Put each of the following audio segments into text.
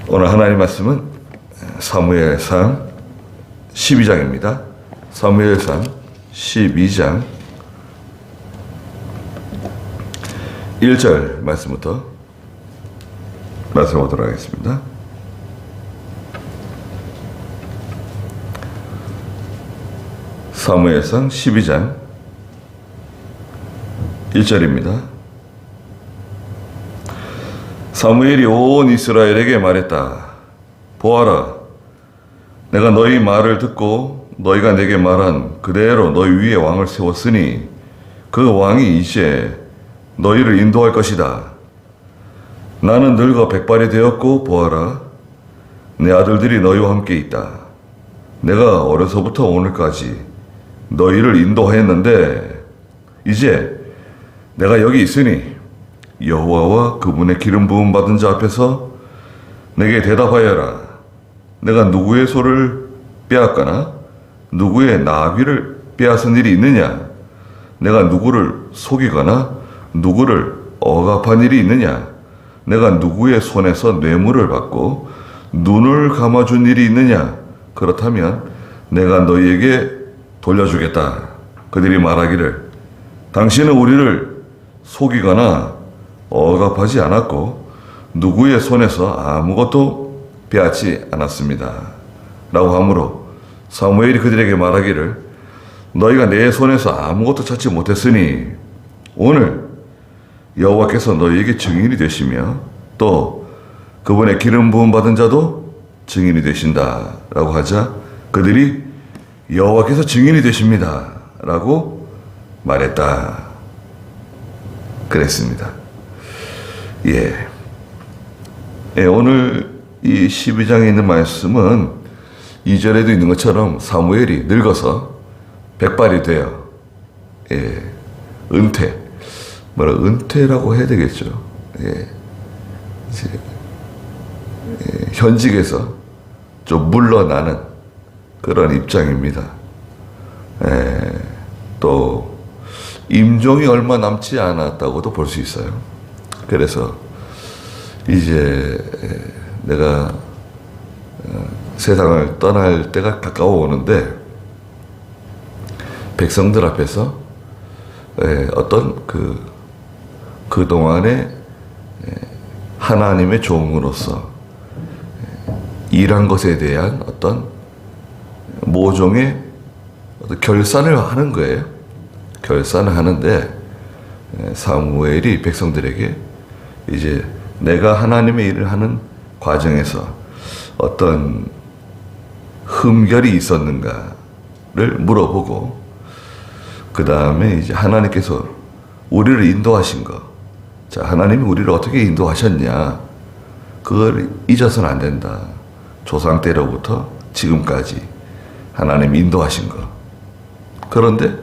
오늘 하나님 말씀은 사무엘상 12장입니다. 사무엘상 12장 1절 말씀부터 말씀하도록 하겠습니다. 사무엘상 12장 1절입니다. 사무엘이 온 이스라엘에게 말했다. 보아라, 내가 너희 말을 듣고 너희가 내게 말한 그대로 너희 위에 왕을 세웠으니 그 왕이 이제 너희를 인도할 것이다. 나는 늙어 백발이 되었고 보아라, 내 아들들이 너희와 함께 있다. 내가 어려서부터 오늘까지 너희를 인도하였는데 이제 내가 여기 있으니 여호와와 그분의 기름 부음 받은 자 앞에서 내게 대답하여라. 내가 누구의 소를 빼앗거나 누구의 나귀를 빼앗은 일이 있느냐? 내가 누구를 속이거나 누구를 억압한 일이 있느냐? 내가 누구의 손에서 뇌물을 받고 눈을 감아준 일이 있느냐? 그렇다면 내가 너희에게 돌려주겠다. 그들이 말하기를 당신은 우리를 속이거나 억압하지 않았고 누구의 손에서 아무것도 빼앗지 않았습니다. 라고 하므로 사무엘이 그들에게 말하기를 너희가 내 손에서 아무것도 찾지 못했으니 오늘 여호와께서 너희에게 증인이 되시며 또 그분의 기름 부음 받은 자도 증인이 되신다. 라고 하자 그들이 여호와께서 증인이 되십니다. 라고 말했다. 그랬습니다. 오늘 이 12장에 있는 말씀은 2절에도 있는 것처럼 사무엘이 늙어서 백발이 되어 은퇴라고 해야 되겠죠. 현직에서 좀 물러나는 그런 입장입니다. 또 임종이 얼마 남지 않았다고도 볼 수 있어요. 그래서 이제 내가 세상을 떠날 때가 가까워 오는데 백성들 앞에서 어떤 그동안에 하나님의 종으로서 일한 것에 대한 어떤 모종의 어떤 결산을 하는 거예요. 결산을 하는데 사무엘이 백성들에게 이제 내가 하나님의 일을 하는 과정에서 어떤 흠결이 있었는가를 물어보고 그 다음에 이제 하나님께서 우리를 인도하신 거, 자 하나님이 우리를 어떻게 인도하셨냐, 그걸 잊어서는 안 된다. 조상 때로부터 지금까지 하나님이 인도하신 거. 그런데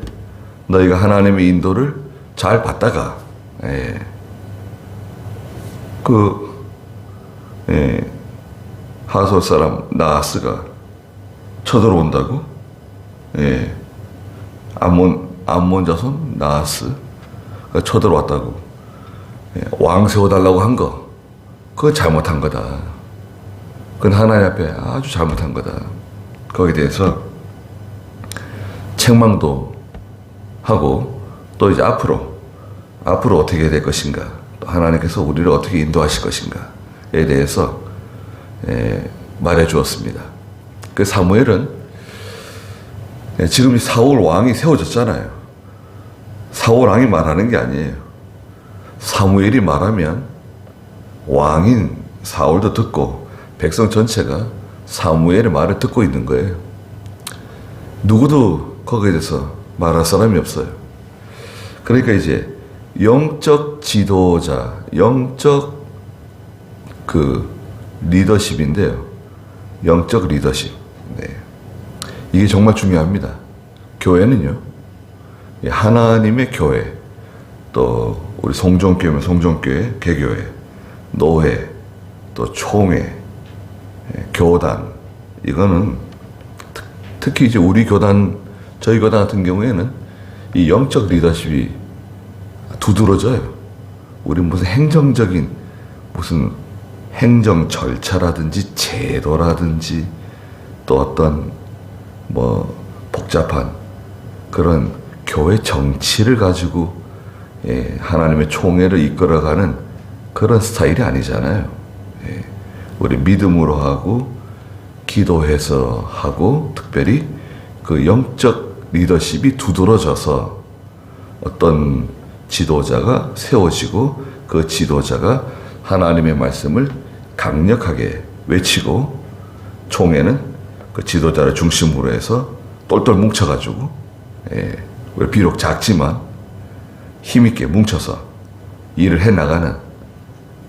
너희가 하나님의 인도를 잘 받다가 하솔 사람 나하스가 쳐들어온다고, 암몬 자손 나하스가 쳐들어왔다고, 왕 세워달라고 한 거, 그건 잘못한 거다. 그건 하나님 앞에 아주 잘못한 거다. 거기에 대해서 책망도 하고 또 이제 앞으로 어떻게 될 것인가, 또 하나님께서 우리를 어떻게 인도하실 것인가에 대해서 말해 주었습니다. 그 사무엘은 지금 이 사울 왕이 세워졌잖아요. 사울 왕이 말하는 게 아니에요. 사무엘이 말하면 왕인 사울도 듣고 백성 전체가 사무엘의 말을 듣고 있는 거예요. 누구도 거기에 대해서 말할 사람이 없어요. 그러니까 이제 영적 지도자, 영적 리더십인데요. 영적 리더십. 이게 정말 중요합니다. 교회는요, 하나님의 교회, 또 우리 성전교회면 성전교회, 개교회, 노회, 또 총회, 교단, 이거는 특히 이제 우리 교단, 저희 교단 같은 경우에는 이 영적 리더십이 두드러져요. 우리 무슨 행정적인 무슨 행정 절차라든지 제도라든지 또 어떤 뭐 복잡한 그런 교회 정치를 가지고 하나님의 총회를 이끌어가는 그런 스타일이 아니잖아요. 우리 믿음으로 하고 기도해서 하고 특별히 그 영적 리더십이 두드러져서 어떤 지도자가 세워지고 그 지도자가 하나님의 말씀을 강력하게 외치고 총회는 그 지도자를 중심으로 해서 똘똘 뭉쳐가지고 우리 비록 작지만 힘있게 뭉쳐서 일을 해나가는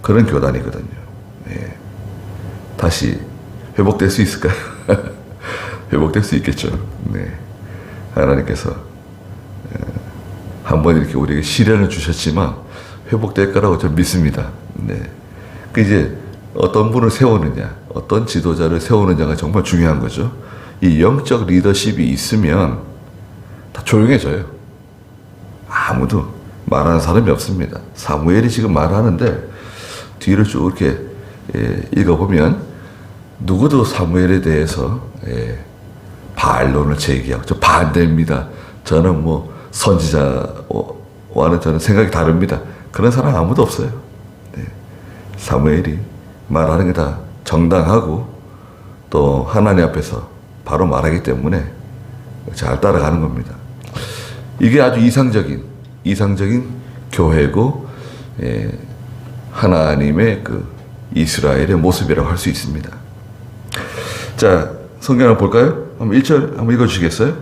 그런 교단이거든요. 다시 회복될 수 있을까요? 회복될 수 있겠죠. 하나님께서 한번 이렇게 우리에게 시련을 주셨지만 회복될 거라고 저는 믿습니다. 그 이제 어떤 분을 세우느냐, 어떤 지도자를 세우느냐가 정말 중요한 거죠. 이 영적 리더십이 있으면 다 조용해져요. 아무도 말하는 사람이 없습니다. 사무엘이 지금 말하는데 뒤를 쭉 이렇게 읽어보면 누구도 사무엘에 대해서 반론을 제기하고 저 반대입니다. 저는 뭐 선지자와는 저는 생각이 다릅니다. 그런 사람 아무도 없어요. 사무엘이 말하는 게 다 정당하고 또 하나님 앞에서 바로 말하기 때문에 잘 따라가는 겁니다. 이게 아주 이상적인 교회고 하나님의 그 이스라엘의 모습이라고 할 수 있습니다. 자, 성경 한번 볼까요? 한번 1절 한번 읽어주시겠어요?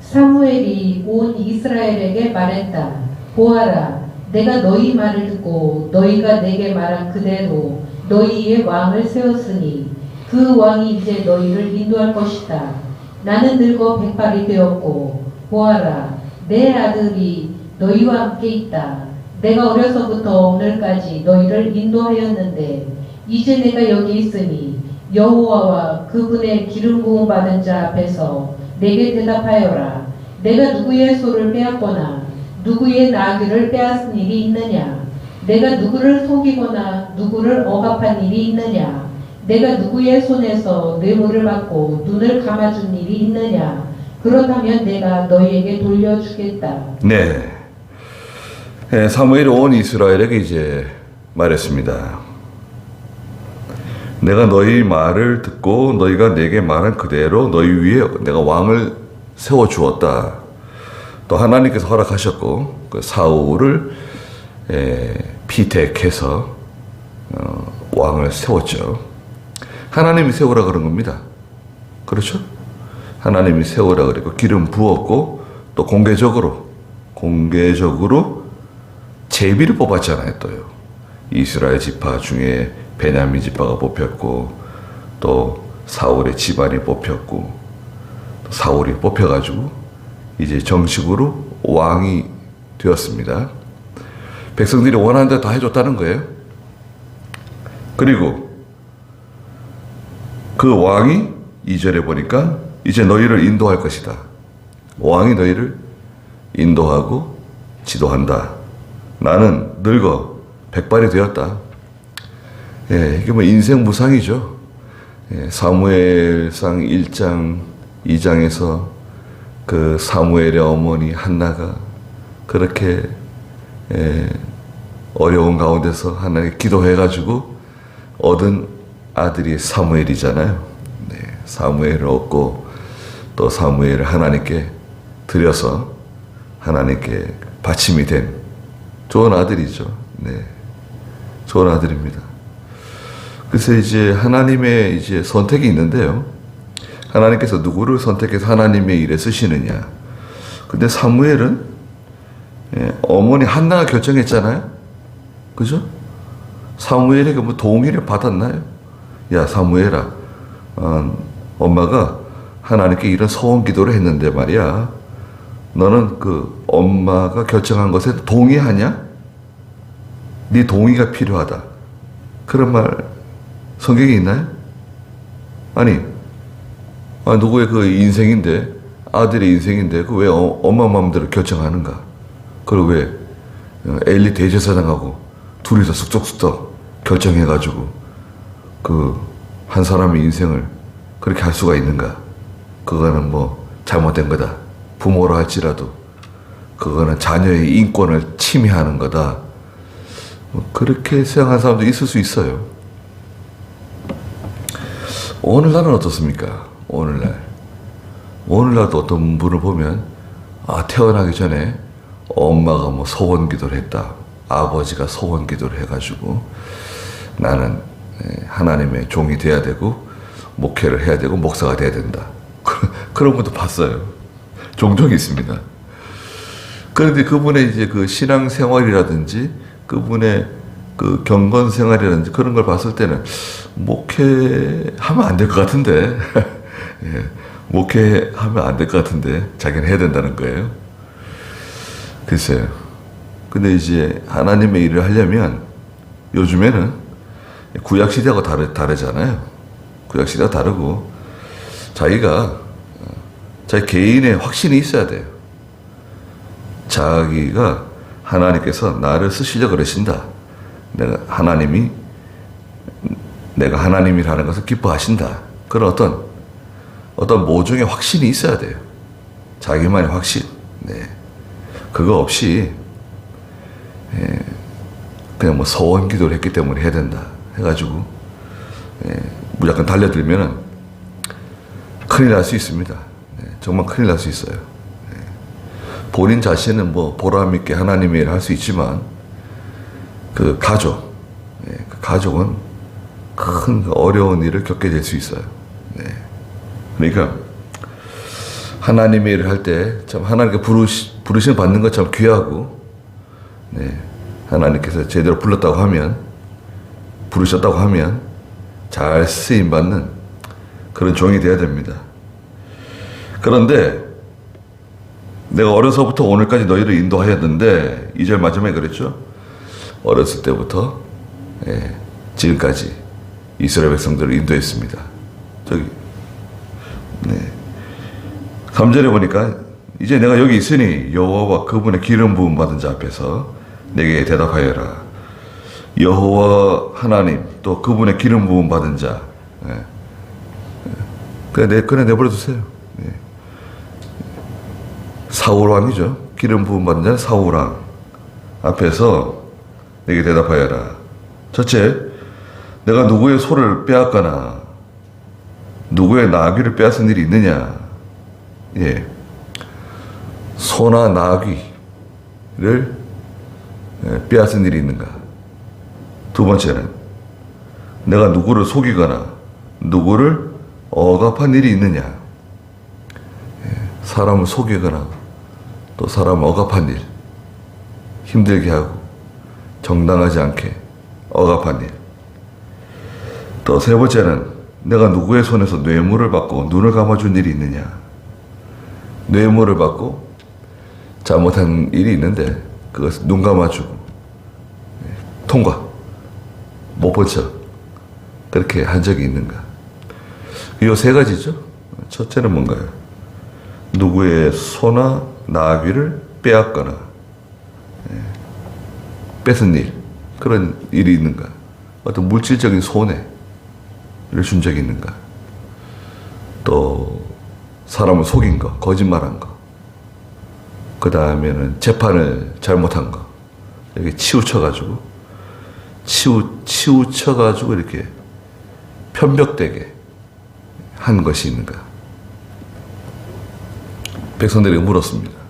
사무엘이 온 이스라엘에게 말했다. 보아라, 내가 너희 말을 듣고 너희가 내게 말한 그대로 너희의 왕을 세웠으니 그 왕이 이제 너희를 인도할 것이다. 나는 늙어 백발이 되었고 보아라, 내 아들이 너희와 함께 있다. 내가 어려서부터 오늘까지 너희를 인도하였는데 이제 내가 여기 있으니 여호와와 그분의 기름 부음 받은 자 앞에서 내게 대답하여라. 내가 누구의 소를 빼앗거나 누구의 나귀를 빼앗은 일이 있느냐? 내가 누구를 속이거나 누구를 억압한 일이 있느냐? 내가 누구의 손에서 뇌물을 받고 눈을 감아준 일이 있느냐? 그렇다면 내가 너희에게 돌려주겠다. 네. 사무엘이 온 이스라엘에게 이제 말했습니다. 내가 너희 말을 듣고 너희가 내게 말한 그대로 너희 위에 내가 왕을 세워 주었다. 또 하나님께서 허락하셨고 그 사울을 피택해서 왕을 세웠죠. 하나님이 세우라 그런 겁니다. 그렇죠? 하나님이 세우라 그랬고 기름 부었고 또 공개적으로 제비를 뽑았잖아요. 또요. 이스라엘 지파 중에 베냐민 지파가 뽑혔고 또 사울의 집안이 뽑혔고 또 사울이 뽑혀가지고 이제 정식으로 왕이 되었습니다. 백성들이 원하는 대로 다 해줬다는 거예요. 그리고 그 왕이 2절에 보니까 이제 너희를 인도할 것이다. 왕이 너희를 인도하고 지도한다. 나는 늙어 백발이 되었다. 이게 뭐 인생 무상이죠. 사무엘상 1장, 2장에서 그 사무엘의 어머니 한나가 그렇게 어려운 가운데서 하나님께 기도해가지고 얻은 아들이 사무엘이잖아요. 사무엘을 얻고 또 사무엘을 하나님께 드려서 하나님께 받침이 된 좋은 아들이죠. 좋은 아들입니다. 그래서 이제 하나님의 이제 선택이 있는데요. 하나님께서 누구를 선택해서 하나님의 일에 쓰시느냐. 근데 사무엘은 어머니 한나가 결정했잖아요. 그죠? 사무엘에게 뭐 동의를 받았나요? 야, 사무엘아, 엄마가 하나님께 이런 소원 기도를 했는데 말이야. 너는 그 엄마가 결정한 것에 동의하냐? 네 동의가 필요하다. 그런 말 성경에 있나요? 아니, 누구의 그 인생인데, 아들의 인생인데, 그 왜 엄마 마음대로 결정하는가? 그걸 왜 엘리 대제사장하고 둘이서 쑥덕쑥덕 결정해가지고 한 사람의 인생을 그렇게 할 수가 있는가? 그거는 뭐 잘못된 거다. 부모로 할지라도 그거는 자녀의 인권을 침해하는 거다. 뭐 그렇게 생각하는 사람도 있을 수 있어요. 오늘날은 어떻습니까? 오늘날도 어떤 분을 보면 태어나기 전에 엄마가 뭐 소원 기도를 했다. 아버지가 소원 기도를 해가지고 나는 하나님의 종이 돼야 되고 목회를 해야 되고 목사가 돼야 된다. 그런 분도 봤어요. 종종 있습니다. 그런데 그분의 이제 그 신앙생활이라든지 그분의 그 경건 생활이라든지 그런 걸 봤을 때는 목회하면 안 될 것 같은데 예, 목회하면 안 될 것 같은데 자기는 해야 된다는 거예요. 글쎄요. 근데 이제 하나님의 일을 하려면 요즘에는 구약시대하고 다르잖아요. 구약시대가 다르고 자기가 자기 개인의 확신이 있어야 돼요. 자기가 하나님께서 나를 쓰시려고 그러신다. 내가 하나님이라는 것을 기뻐하신다. 그런 어떤 모종의 확신이 있어야 돼요. 자기만의 확신. 네. 그거 없이 그냥 뭐 소원 기도를 했기 때문에 해야 된다. 해가지고 무조건 달려들면은 큰일 날 수 있습니다. 정말 큰일 날 수 있어요. 본인 자신은 뭐 보람 있게 하나님의 일을 할 수 있지만 그 가족은 큰 어려운 일을 겪게 될 수 있어요. 그러니까 하나님의 일을 할 때 참 하나님께 부르심 받는 것 참 귀하고 하나님께서 제대로 부르셨다고 하면 잘 쓰임 받는 그런 종이 되어야 됩니다. 그런데 내가 어려서부터 오늘까지 너희를 인도하였는데 2절 마지막에 그랬죠. 어렸을 때부터 지금까지 이스라엘 백성들을 인도했습니다. 3절에 보니까 이제 내가 여기 있으니 여호와와 그분의 기름 부음 받은 자 앞에서 내게 대답하여라. 여호와 하나님 또 그분의 기름 부음 받은 자 그냥 내버려 두세요. 사울왕이죠. 기름 부음 받은 자는 사울왕 앞에서 내게 대답하여라. 첫째, 내가 누구의 소를 빼앗거나 누구의 나귀를 빼앗은 일이 있느냐? 소나 나귀를 빼앗은 일이 있는가? 두 번째는 내가 누구를 속이거나 누구를 억압한 일이 있느냐? 사람을 속이거나 또 사람을 억압한 일, 힘들게 하고 정당하지 않게 억압한 일. 또 세 번째는 내가 누구의 손에서 뇌물을 받고 눈을 감아준 일이 있느냐? 뇌물을 받고 잘못한 일이 있는데 그것을 눈 감아주고 통과 못 본 척 그렇게 한 적이 있는가? 이 세 가지죠. 첫째는 뭔가요? 누구의 소나 나귀를 빼앗거나 뺏은 일, 그런 일이 있는가? 어떤 물질적인 손해를 준 적이 있는가? 또 사람을 속인 거, 거짓말한 거, 그 다음에는 재판을 잘못한 거, 이렇게 치우쳐가지고 이렇게 편벽되게 한 것이 있는가? 백성들에게 물었습니다.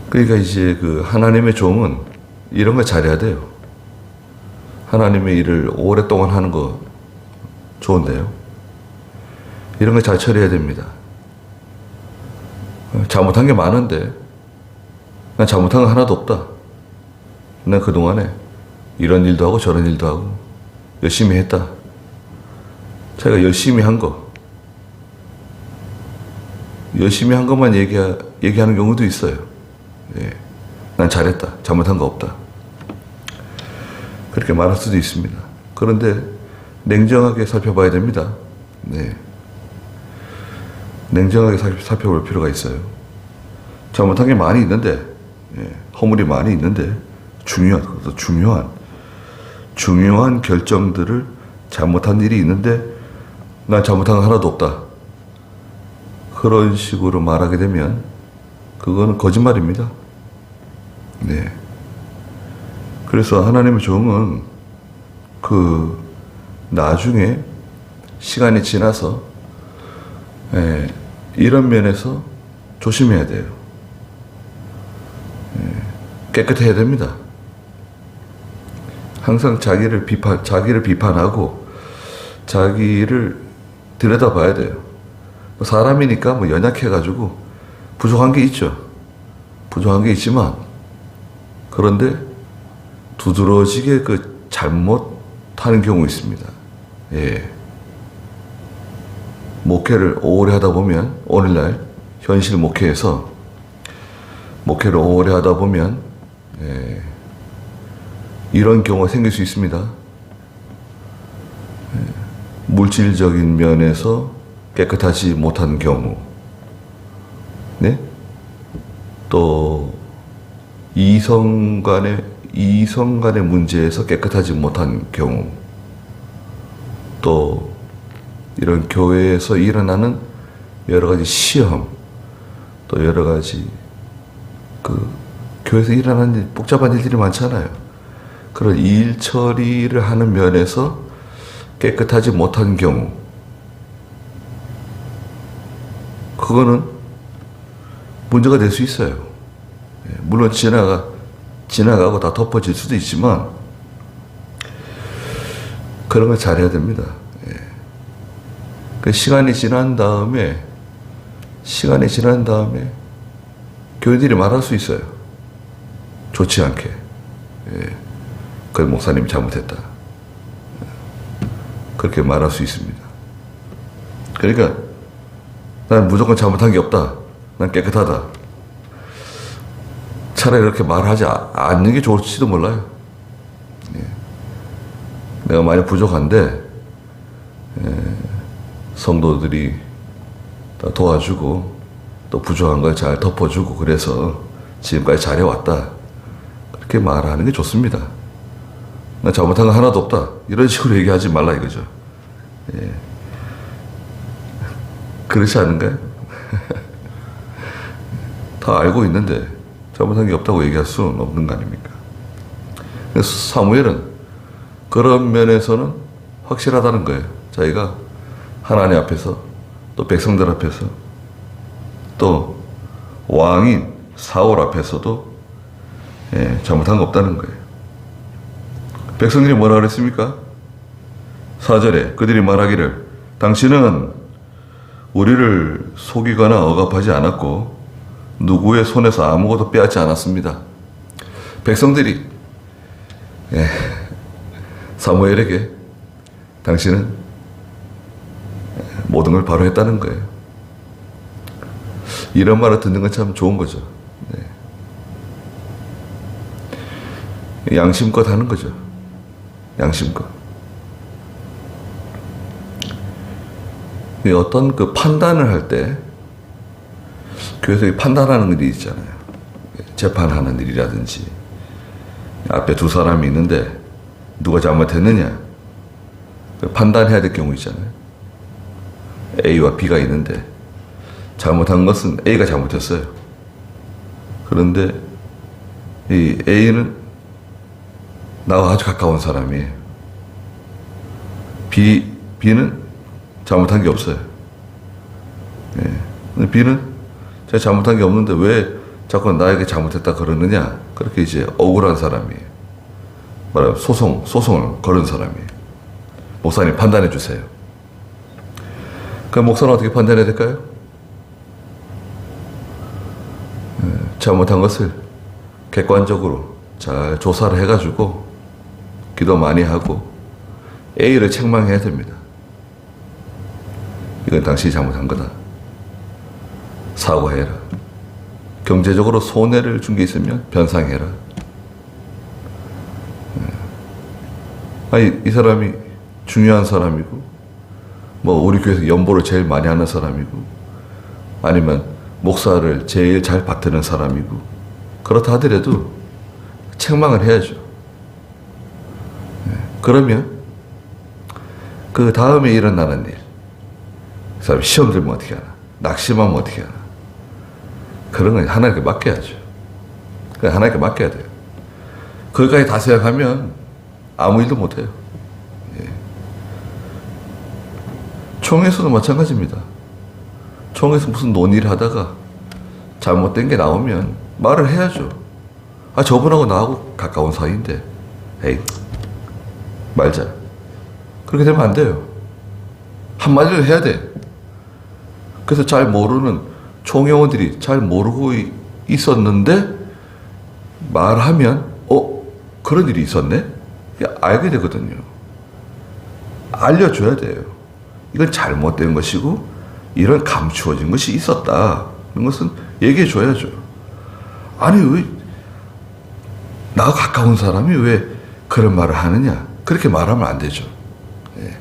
그러니까 이제 그 하나님의 종은 이런 걸 잘해야 돼요. 하나님의 일을 오랫동안 하는 거 좋은데요. 이런 걸 잘 처리해야 됩니다. 잘못한 게 많은데 난 잘못한 거 하나도 없다. 난 그동안에 이런 일도 하고 저런 일도 하고 열심히 했다. 자기가 열심히 한 것만 얘기하는 경우도 있어요. 난 잘했다. 잘못한 거 없다. 그렇게 말할 수도 있습니다. 그런데 냉정하게 살펴봐야 됩니다. 냉정하게 살펴볼 필요가 있어요. 잘못한 게 많이 있는데, 허물이 많이 있는데, 중요한 중요한 결정들을 잘못한 일이 있는데 난 잘못한 거 하나도 없다. 그런 식으로 말하게 되면 그거는 거짓말입니다. 네. 그래서 하나님의 종은 나중에 시간이 지나서 이런 면에서 조심해야 돼요. 깨끗해야 됩니다. 항상 자기를 비판하고 자기를 들여다봐야 돼요. 사람이니까 뭐 연약해가지고 부족한 게 있죠. 부족한 게 있지만 그런데 두드러지게 잘못하는 경우 있습니다. 예. 목회를 오래 하다 보면 오늘날 현실 목회에서 목회를 오래 하다 보면 이런 경우가 생길 수 있습니다. 물질적인 면에서 깨끗하지 못한 경우, 네? 또 이성 간의 문제에서 깨끗하지 못한 경우, 또 이런 교회에서 일어나는 여러 가지 시험, 또 여러 가지 교회에서 일어나는 복잡한 일들이 많잖아요. 그런 일 처리를 하는 면에서 깨끗하지 못한 경우, 그거는 문제가 될 수 있어요. 물론 지나가고 다 덮어질 수도 있지만 그런 걸 잘해야 됩니다. 시간이 지난 다음에 교인들이 말할 수 있어요. 좋지 않게. 그 목사님이 잘못했다. 그렇게 말할 수 있습니다. 그러니까 난 무조건 잘못한 게 없다. 난 깨끗하다. 차라리 이렇게 말하지 않는 게 좋을지도 몰라요. 내가 많이 부족한데 성도들이 다 도와주고 또 부족한 걸 잘 덮어주고 그래서 지금까지 잘해왔다. 그렇게 말하는 게 좋습니다. 나 잘못한 거 하나도 없다. 이런 식으로 얘기하지 말라 이거죠. 예. 그렇지 않은가요? 다 알고 있는데 잘못한 게 없다고 얘기할 수는 없는 거 아닙니까? 그래서 사무엘은 그런 면에서는 확실하다는 거예요. 자기가 하나님 앞에서 또 백성들 앞에서 또 왕인 사울 앞에서도 잘못한 거 없다는 거예요. 백성들이 뭐라 그랬습니까? 4절에 그들이 말하기를 당신은 우리를 속이거나 억압하지 않았고 누구의 손에서 아무것도 빼앗지 않았습니다. 백성들이 사무엘에게 당신은 모든 걸 바로 했다는 거예요. 이런 말을 듣는 건 참 좋은 거죠. 양심껏 하는 거죠. 양심껏. 어떤 판단을 할 때 교회에서 판단하는 일이 있잖아요. 재판하는 일이라든지 앞에 두 사람이 있는데 누가 잘못했느냐 판단해야 될 경우 있잖아요. A와 B가 있는데 잘못한 것은 A가 잘못했어요. 그런데 이 A는 나와 아주 가까운 사람이에요. B는 잘못한 게 없어요. 근데 B는 제가 잘못한 게 없는데 왜 자꾸 나에게 잘못했다 그러느냐? 그렇게 이제 억울한 사람이에요. 말하면 소송을 거는 사람이에요. 목사님 판단해 주세요. 그럼 목사는 어떻게 판단해야 될까요? 잘못한 것을 객관적으로 잘 조사를 해가지고 기도 많이 하고 A를 책망해야 됩니다. 이건 당신이 잘못한 거다. 사과해라. 경제적으로 손해를 준 게 있으면 변상해라. 아니, 이 사람이 중요한 사람이고, 뭐, 우리 교회에서 연보를 제일 많이 하는 사람이고, 아니면 목사를 제일 잘 받드는 사람이고, 그렇다 하더라도 책망을 해야죠. 그러면 그 다음에 일어나는 일, 그 사람 시험 들면 어떻게 하나, 낙심하면 어떻게 하나, 그런 건 하나님께 맡겨야죠. 그냥 하나님께 맡겨야 돼요. 거기까지 다 생각하면 아무 일도 못해요. 예. 총회에서도 마찬가지입니다. 총회에서 무슨 논의를 하다가 잘못된 게 나오면 말을 해야죠. 아, 저분하고 나하고 가까운 사이인데, 에이, 말자. 그렇게 되면 안 돼요. 한마디를 해야 돼. 그래서 잘 모르는 총회원들이 잘 모르고 있었는데 말하면 그런 일이 있었네? 알게 되거든요. 알려줘야 돼요. 이건 잘못된 것이고 이런 감추어진 것이 있었다. 이런 것은 얘기해 줘야죠. 아니 왜 나와 가까운 사람이 왜 그런 말을 하느냐? 그렇게 말하면 안 되죠. 예.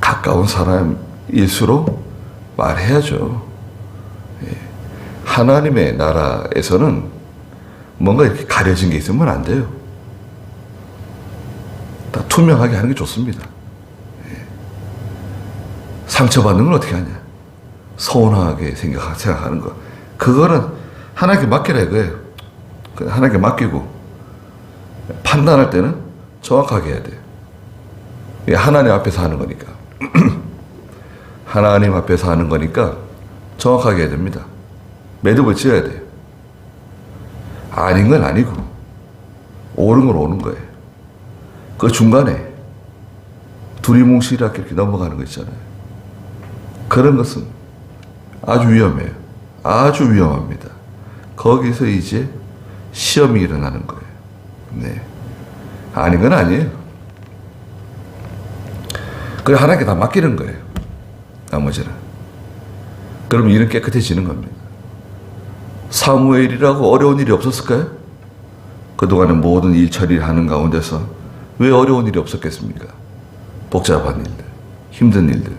가까운 사람일수록 말해야죠. 예. 하나님의 나라에서는 뭔가 이렇게 가려진 게 있으면 안 돼요. 다 투명하게 하는 게 좋습니다. 예. 상처받는 건 어떻게 하냐? 서운하게 생각하는 거. 그거는 하나님께 맡기라 이거예요. 하나님께 맡기고 판단할 때는 정확하게 해야 돼요. 이게 하나님 앞에서 하는 거니까. 하나님 앞에서 하는 거니까 정확하게 해야 됩니다. 매듭을 지어야 돼요. 아닌 건 아니고 옳은 건 옳은 거예요. 그 중간에 두리뭉실하게 이렇게 넘어가는 거 있잖아요. 그런 것은 아주 위험해요. 아주 위험합니다. 거기서 이제 시험이 일어나는 거예요. 네. 아닌 건 아니에요. 그걸 하나님께 다 맡기는 거예요. 나머지는. 그럼 일은 깨끗해지는 겁니다. 사무엘이라고 어려운 일이 없었을까요? 그동안에 모든 일 처리하는 가운데서 왜 어려운 일이 없었겠습니까? 복잡한 일들, 힘든 일들,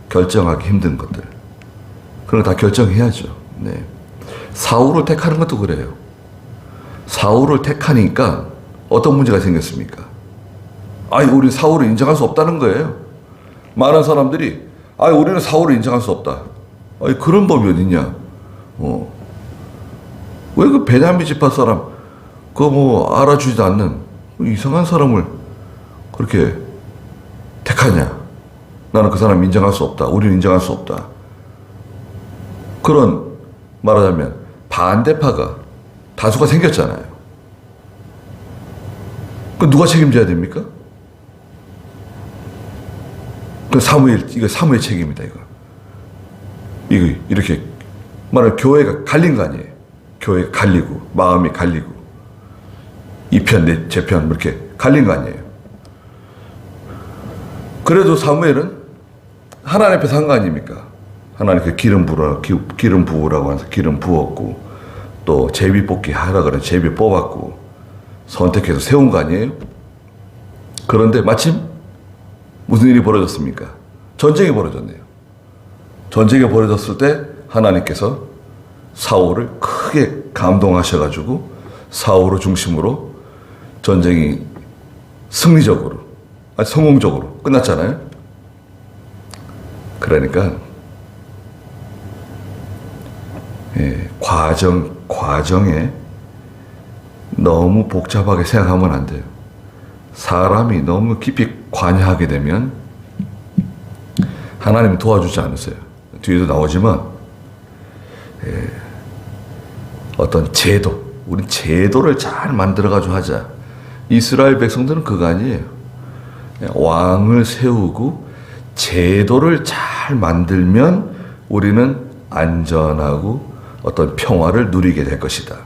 결정하기 힘든 것들. 그런 거 다 결정해야죠. 네. 사울을 택하는 것도 그래요. 사울을 택하니까 어떤 문제가 생겼습니까? 아니, 우리 사울을 인정할 수 없다는 거예요. 많은 사람들이, 아니, 우리는 사울을 인정할 수 없다. 아니, 그런 법이 어딨냐? 왜 그 베냐민 지파 사람, 알아주지도 않는 이상한 사람을 그렇게 택하냐? 나는 그 사람 인정할 수 없다. 우리는 인정할 수 없다. 그런, 말하자면, 반대파가 다수가 생겼잖아요. 그 누가 책임져야 됩니까? 이거 사무엘 책임이다, 이거. 이렇게, 말하면 교회가 갈린 거 아니에요. 교회가 갈리고, 마음이 갈리고, 이 편, 제 편, 이렇게 갈린 거 아니에요. 그래도 사무엘은 하나님 앞에서 한 거 아닙니까? 하나님께 기름 부으라고 해서 기름 부었고, 또 제비 뽑기 하라 그래 제비 뽑았고, 선택해서 세운 거 아니에요? 그런데 마침 무슨 일이 벌어졌습니까? 전쟁이 벌어졌네요. 전쟁이 벌어졌을 때 하나님께서 사울을 크게 감동하셔가지고 사울을 중심으로 전쟁이 승리적으로, 아주 성공적으로 끝났잖아요. 그러니까 과정에 너무 복잡하게 생각하면 안 돼요. 사람이 너무 깊이 관여하게 되면 하나님이 도와주지 않으세요. 뒤에도 나오지만 어떤 제도, 우리 제도를 잘 만들어가지고 하자. 이스라엘 백성들은 그거 아니에요. 왕을 세우고 제도를 잘 만들면 우리는 안전하고 어떤 평화를 누리게 될 것이다.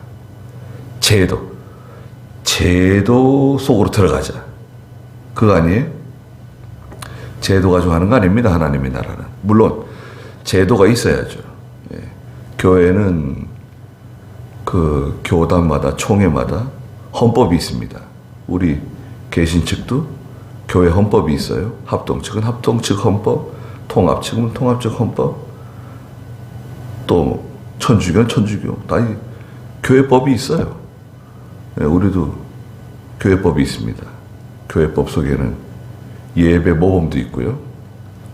제도 속으로 들어가자. 그거 아니에요? 제도 가지고 하는 거 아닙니다. 하나님의 나라는. 물론 제도가 있어야죠. 교회는 그 교단마다, 총회마다 헌법이 있습니다. 우리 개신 측도 교회 헌법이 있어요. 합동 측은 합동 측 헌법, 통합 측은 통합 측 헌법, 또 천주교는 천주교. 다 교회법이 있어요. 우리도 교회법이 있습니다. 교회법 속에는 예배 모범도 있고요.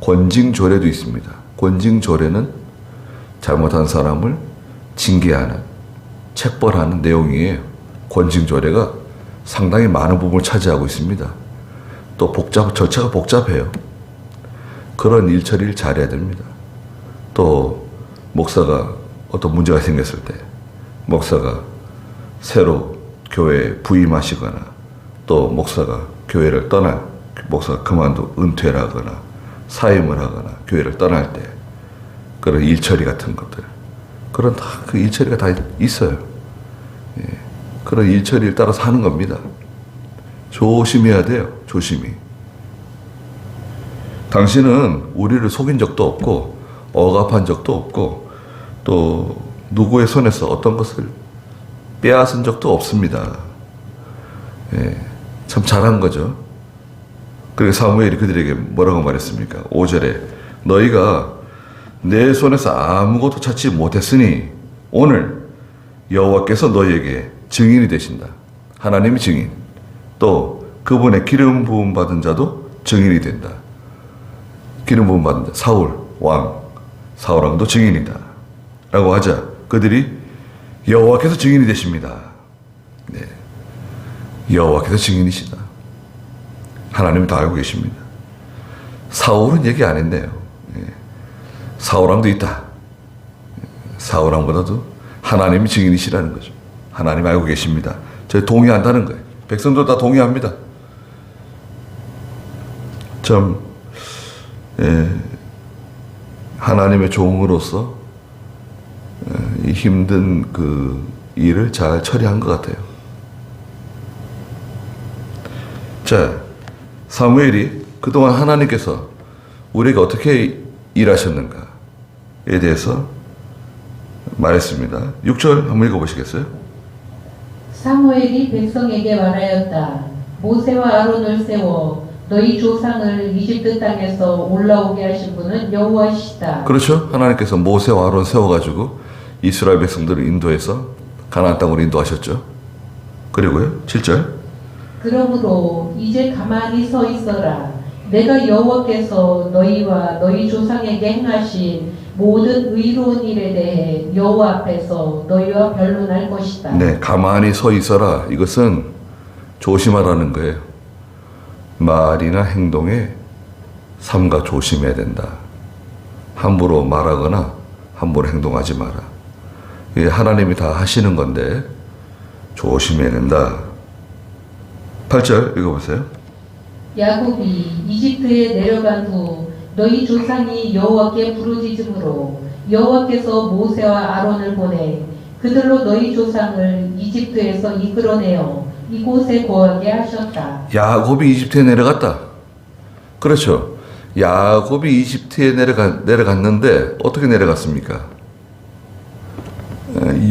권징조례도 있습니다. 권징조례는 잘못한 사람을 징계하는, 책벌하는 내용이에요. 권징조례가 상당히 많은 부분을 차지하고 있습니다. 또 절차가 복잡해요. 그런 일 처리를 잘해야 됩니다. 또 목사가 어떤 문제가 생겼을 때 목사가 새로 교회에 부임하시거나 또 목사가 교회를 목사가 은퇴를 하거나 사임을 하거나 교회를 떠날 때 그런 일처리 같은 것들, 그런 그 일처리가 다 있어요. 예. 그런 일처리를 따라서 하는 겁니다. 조심해야 돼요. 조심히. 당신은 우리를 속인 적도 없고 억압한 적도 없고 또 누구의 손에서 어떤 것을 빼앗은 적도 없습니다. 예. 참 잘한 거죠. 그리고 사무엘이 그들에게 뭐라고 말했습니까? 5절에 너희가 내 손에서 아무것도 찾지 못했으니 오늘 여호와께서 너희에게 증인이 되신다. 하나님이 증인. 또 그분의 기름 부음 받은 자도 증인이 된다. 기름 부음 받은 자 사울 왕도 증인이다. 라고 하자 그들이 여호와께서 증인이 되십니다. 네. 여호와께서 증인이시다. 하나님이 다 알고 계십니다. 사울은 얘기 안 했네요. 예. 사울왕도 있다. 사울왕보다도 하나님이 증인이시라는 거죠. 하나님 알고 계십니다. 저희 동의한다는 거예요. 백성도 다 동의합니다. 하나님의 종으로서 이 힘든 그 일을 잘 처리한 것 같아요. 자, 사무엘이 그동안 하나님께서 우리에게 어떻게 일하셨는가에 대해서 말했습니다. 6절 한번 읽어보시겠어요? 사무엘이 백성에게 말하였다. 모세와 아론을 세워 너희 조상을 이집트 땅에서 올라오게 하신 분은 여호와시다. 그렇죠. 하나님께서 모세와 아론 세워가지고 이스라엘 백성들을 인도해서 가나안 땅으로 인도하셨죠. 그리고요 7절 그러므로 이제 가만히 서 있어라. 내가 여호와께서 너희와 너희 조상에게 행하신 모든 의로운 일에 대해 여호와 앞에서 너희와 변론할 것이다. 네, 가만히 서 있어라. 이것은 조심하라는 거예요. 말이나 행동에 삼가 조심해야 된다. 함부로 말하거나 함부로 행동하지 마라. 이게 하나님이 다 하시는 건데 조심해야 된다. 8절 읽어보세요. 야곱이 이집트에 내려간 후 너희 조상이 여호와께 부르짖음으로 여호와께서 모세와 아론을 보내 그들로 너희 조상을 이집트에서 이끌어내어 이곳에 거하게 하셨다. 야곱이 이집트에 내려갔다. 그렇죠. 야곱이 이집트에 내려갔는데 어떻게 내려갔습니까?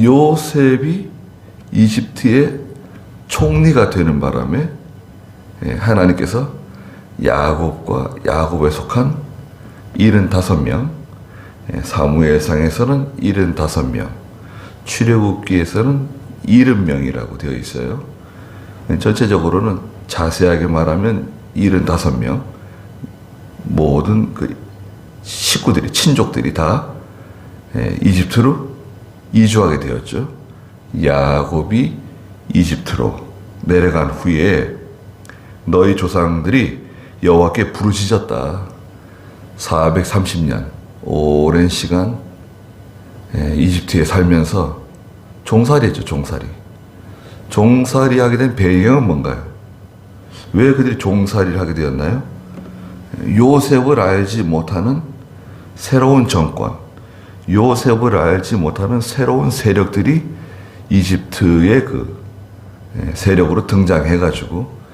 요셉이 이집트의 총리가 되는 바람에 하나님께서 야곱에 속한 75명, 사무엘상에서는 75명, 출애굽기에서는 70명이라고 되어 있어요. 전체적으로는 자세하게 말하면 75명, 모든 그 식구들이, 친족들이 다 이집트로 이주하게 되었죠. 야곱이 이집트로 내려간 후에 너희 조상들이 여호와께 부르짖었다. 430년 오랜 시간 이집트에 살면서 종살이했죠. 종살이 하게 된 배경은 뭔가요? 왜 그들이 종살이를 하게 되었나요? 요셉을 알지 못하는 새로운 정권, 요셉을 알지 못하는 새로운 세력들이 이집트의 그 세력으로 등장해가지고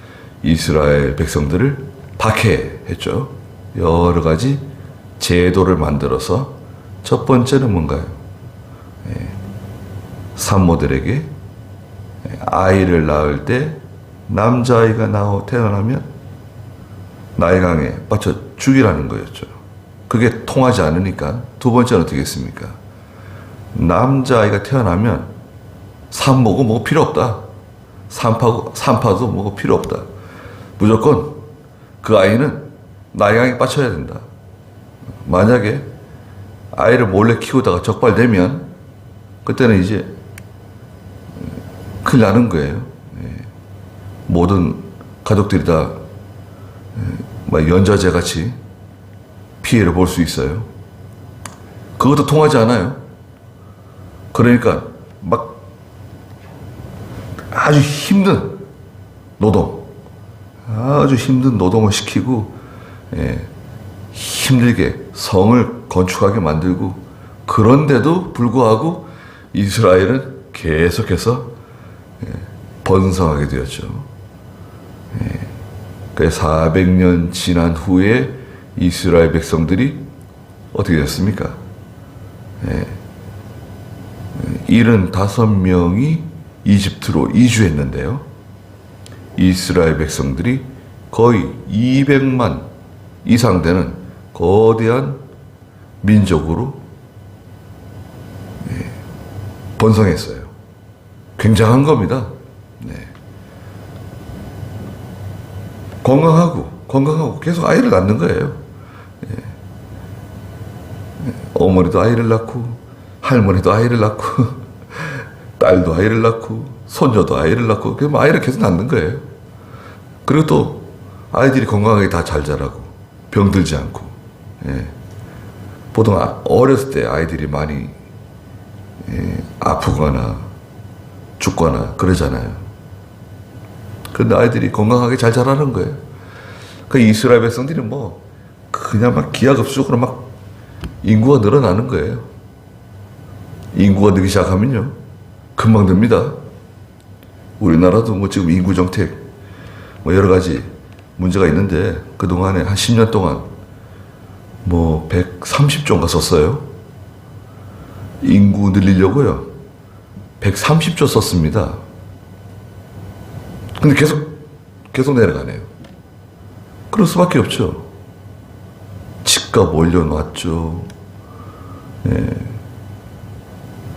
이스라엘 백성들을 박해했죠. 여러 가지 제도를 만들어서 첫 번째는 뭔가요? 산모들에게 아이를 낳을 때 남자아이가 태어나면 나일강에 빠져 죽이라는 거였죠. 그게 통하지 않으니까 두 번째는 어떻게 했습니까? 남자아이가 태어나면 산모고 뭐고 필요 없다. 산파도 뭐고 필요 없다. 무조건 그 아이는 나양에 빠쳐야 된다. 만약에 아이를 몰래 키우다가 적발되면 그때는 이제 큰일 나는 거예요. 모든 가족들이 다 연좌제 같이 피해를 볼 수 있어요. 그것도 통하지 않아요. 그러니까 막 아주 힘든 노동을 시키고 힘들게 성을 건축하게 만들고, 그런데도 불구하고 이스라엘은 계속해서 번성하게 되었죠. 그래서 400년 지난 후에 이스라엘 백성들이 어떻게 됐습니까? 75명이 이집트로 이주했는데요. 이스라엘 백성들이 거의 200만 이상 되는 거대한 민족으로 번성했어요. 굉장한 겁니다. 건강하고 계속 아이를 낳는 거예요. 어머니도 아이를 낳고, 할머니도 아이를 낳고, 딸도 아이를 낳고, 손녀도 아이를 낳고, 그럼 아이를 계속 낳는 거예요. 그리고 또 아이들이 건강하게 다 잘 자라고, 병들지 않고. 보통 어렸을 때 아이들이 많이 아프거나 죽거나 그러잖아요. 근데 아이들이 건강하게 잘 자라는 거예요. 그 이스라엘 백성들이 그냥 막 기하급수적으로 막 인구가 늘어나는 거예요. 인구가 늘기 시작하면요, 금방 듭니다. 우리나라도 지금 인구 정책 여러 가지 문제가 있는데, 그동안에 한 10년 동안 130조인가 썼어요. 인구 늘리려고요. 130조 썼습니다. 근데 계속 내려가네요. 그럴 수밖에 없죠. 집값 올려놨죠.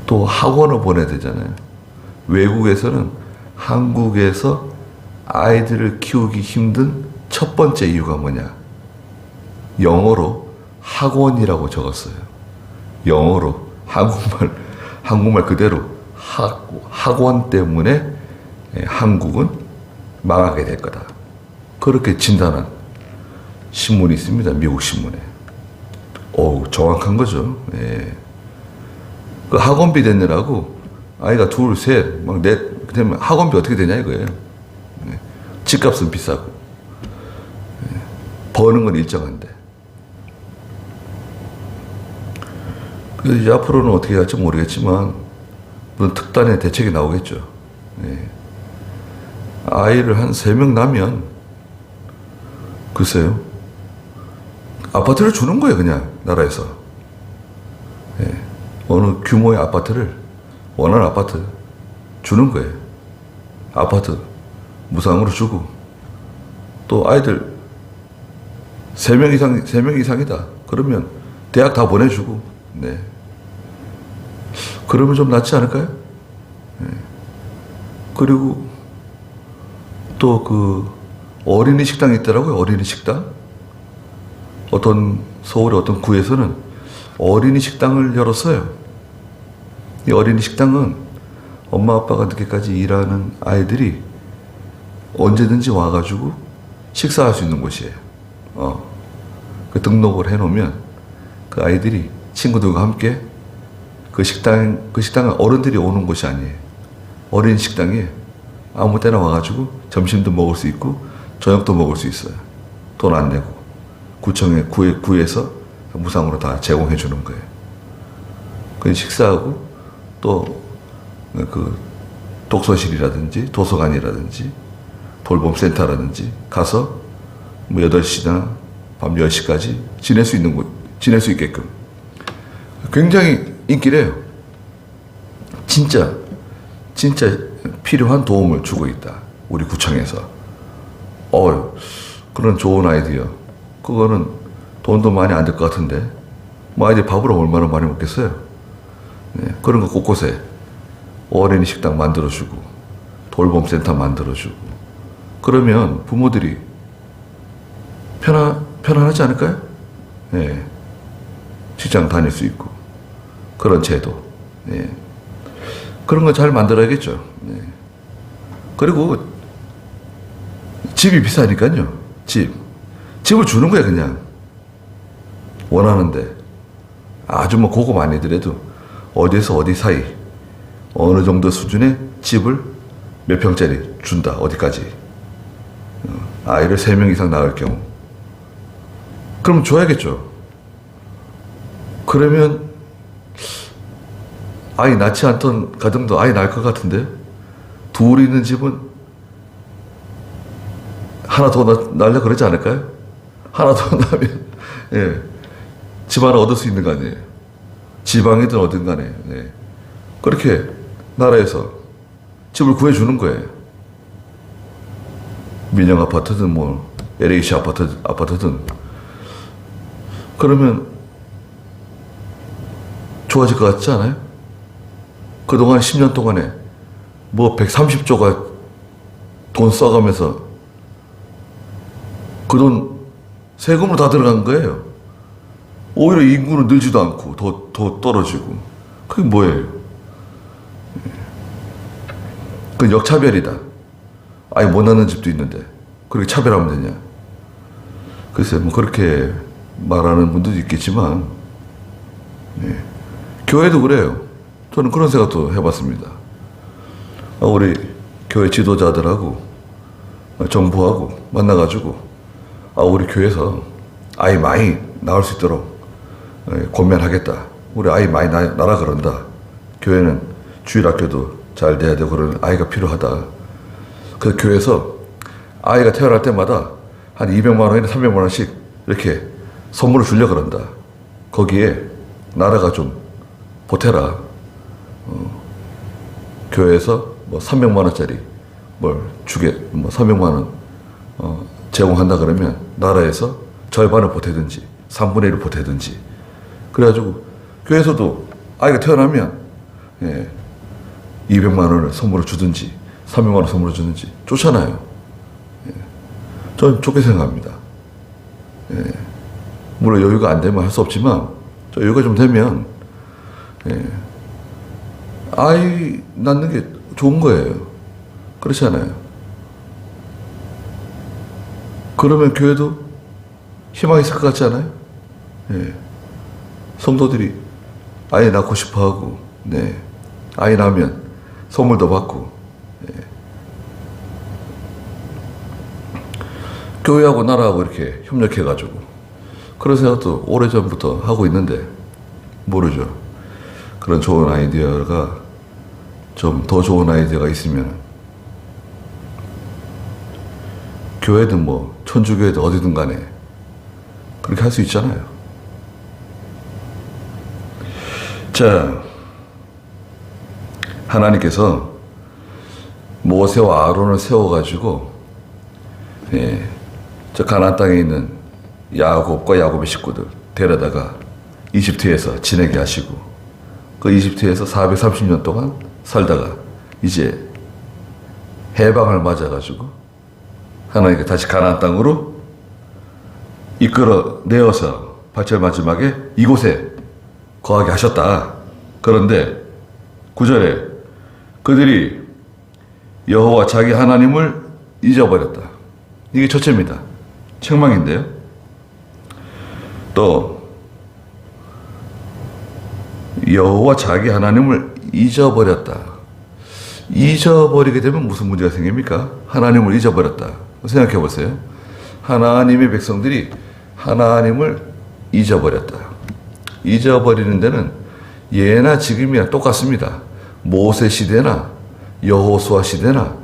또 학원을 보내야 되잖아요. 외국에서는 한국에서 아이들을 키우기 힘든 첫 번째 이유가 뭐냐? 영어로 학원이라고 적었어요. 영어로 한국말 그대로 학원 때문에 한국은 망하게 될 거다. 그렇게 진단한 신문이 있습니다. 미국 신문에. 정확한 거죠. 그 학원비 내느라고 아이가 둘, 셋, 넷, 그다음에 학원비 어떻게 되냐 이거예요. 집값은 비싸고, 버는 건 일정한데. 그래서 이제 앞으로는 어떻게 할지 모르겠지만, 물론 특단의 대책이 나오겠죠. 아이를 한 3명 낳으면, 글쎄요, 아파트를 주는 거예요, 그냥, 나라에서. 어느 규모의 아파트를, 원하는 아파트 주는 거예요. 아파트 무상으로 주고, 또 아이들 3명 이상이다. 그러면 대학 다 보내주고, 그러면 좀 낫지 않을까요? 그리고 또 어린이 식당이 있더라고요. 어린이 식당. 서울의 어떤 구에서는 어린이 식당을 열었어요. 이 어린이 식당은 엄마 아빠가 늦게까지 일하는 아이들이 언제든지 와가지고 식사할 수 있는 곳이에요. 그 등록을 해놓으면 그 아이들이 친구들과 함께 그 식당은 어른들이 오는 곳이 아니에요. 어린이 식당에 아무 때나 와가지고 점심도 먹을 수 있고 저녁도 먹을 수 있어요. 돈 안 내고 구에서 무상으로 다 제공해 주는 거예요. 그 식사하고 또 독서실이라든지 도서관이라든지 돌봄센터라든지 가서 8시나 밤 10시까지 지낼 수 있게끔 굉장히 인기래요. 진짜 필요한 도움을 주고 있다. 우리 구청에서. 그런 좋은 아이디어. 그거는 돈도 많이 안 들 것 같은데, 아이들 밥을 얼마나 많이 먹겠어요? 그런 거 곳곳에 어린이 식당 만들어주고, 돌봄센터 만들어주고, 그러면 부모들이 편안하지 않을까요? 예. 직장 다닐 수 있고 그런 제도. 예. 그런 거 잘 만들어야겠죠. 예. 그리고 집이 비싸니까요. 집을 주는 거야 그냥. 원하는데 아주 뭐 고급 아니더라도 어디에서 어디 사이 어느 정도 수준의 집을 몇 평짜리 준다. 어디까지. 아이를 3명 이상 낳을 경우. 그럼 줘야겠죠. 그러면 아이 낳지 않던 가정도 아이 낳을 것 같은데 둘 있는 집은 하나 더 낳으려 그러지 않을까요? 하나 더 낳으면 예, 집 하나 얻을 수 있는 거 아니에요. 지방이든 어딘 간에. 네. 그렇게 나라에서 집을 구해주는 거예요. 민영 아파트든 뭐 LH 아파트든. 그러면 좋아질 것 같지 않아요? 그동안 10년 동안에 뭐 130조가 돈 써가면서 그 돈 세금으로 다 들어간 거예요. 오히려 인구는 늘지도 않고 더 떨어지고. 그게 뭐예요? 그건 역차별이다. 아예 못 낳는 집도 있는데 그렇게 차별하면 되냐? 글쎄 뭐 그렇게 말하는 분들도 있겠지만 예. 교회도 그래요. 저는 그런 생각도 해봤습니다. 우리 교회 지도자들하고 정부하고 만나가지고 우리 교회에서 아이 많이 낳을 수 있도록 권면하겠다. 우리 아이 많이 낳으라 그런다. 교회는 주일학교도 잘 돼야 되고 그런 아이가 필요하다. 그 교회에서 아이가 태어날 때마다 한 200만 원이나 300만 원씩 이렇게 선물을 주려고 그런다. 거기에 나라가 좀 보태라. 교회에서 뭐 300만 원짜리 뭘 뭐 300만 원 제공한다 그러면 나라에서 절반을 보태든지 3분의 1을 보태든지. 그래가지고 교회에서도 아이가 태어나면 200만 원을 선물을 주든지 300만 원 선물을 주든지 좋잖아요. 저는 좋게 생각합니다. 물론 여유가 안 되면 할 수 없지만 여유가 좀 되면 아이 낳는 게 좋은 거예요. 그렇지 않아요? 그러면 교회도 희망이 있을 것 같지 않아요? 성도들이 아이 낳고 싶어 하고, 아이 낳으면 선물도 받고, 교회하고 나라하고 이렇게 협력해가지고, 그런 생각도 오래전부터 하고 있는데, 모르죠. 그런 좋은 아이디어가 좀 더 좋은 아이디어가 있으면, 교회든 뭐, 천주교회든 어디든 간에, 그렇게 할 수 있잖아요. 자, 하나님께서 모세와 아론을 세워가지고, 저 가나안 땅에 있는 야곱과 야곱의 식구들 데려다가 이집트에서 지내게 하시고, 그 이집트에서 430년 동안 살다가 이제 해방을 맞아가지고 하나님께 다시 가나안 땅으로 이끌어 내어서 8절 마지막에 이곳에 거하게 하셨다. 그런데 9절에 그들이 여호와 자기 하나님을 잊어버렸다. 이게 첫째입니다. 책망인데요. 또 여호와 자기 하나님을 잊어버렸다. 잊어버리게 되면 무슨 문제가 생깁니까? 하나님을 잊어버렸다. 생각해 보세요. 하나님의 백성들이 하나님을 잊어버렸다. 잊어버리는 데는 예나 지금이나 똑같습니다. 모세 시대나 여호수아 시대나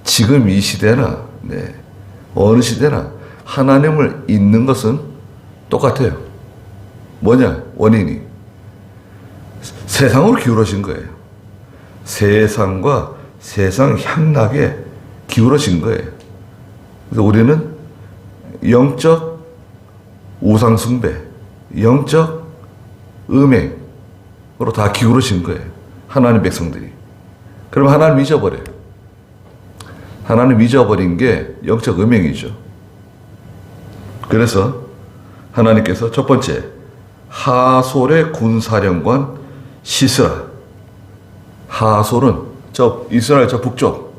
지금 이 시대나 어느 시대나 하나님을 잊는 것은 똑같아요. 뭐냐? 원인이 세상으로 기울어진 거예요. 세상과 세상 향락에 기울어진 거예요. 그래서 우리는 영적 우상숭배, 영적 음행으로 다 기울어진 거예요. 하나님 백성들이. 그러면 하나님 잊어버려요. 하나님 잊어버린 게 영적 음행이죠. 그래서 하나님께서 첫 번째, 하솔의 군사령관 시스라. 하솔은 저 이스라엘 저 북쪽,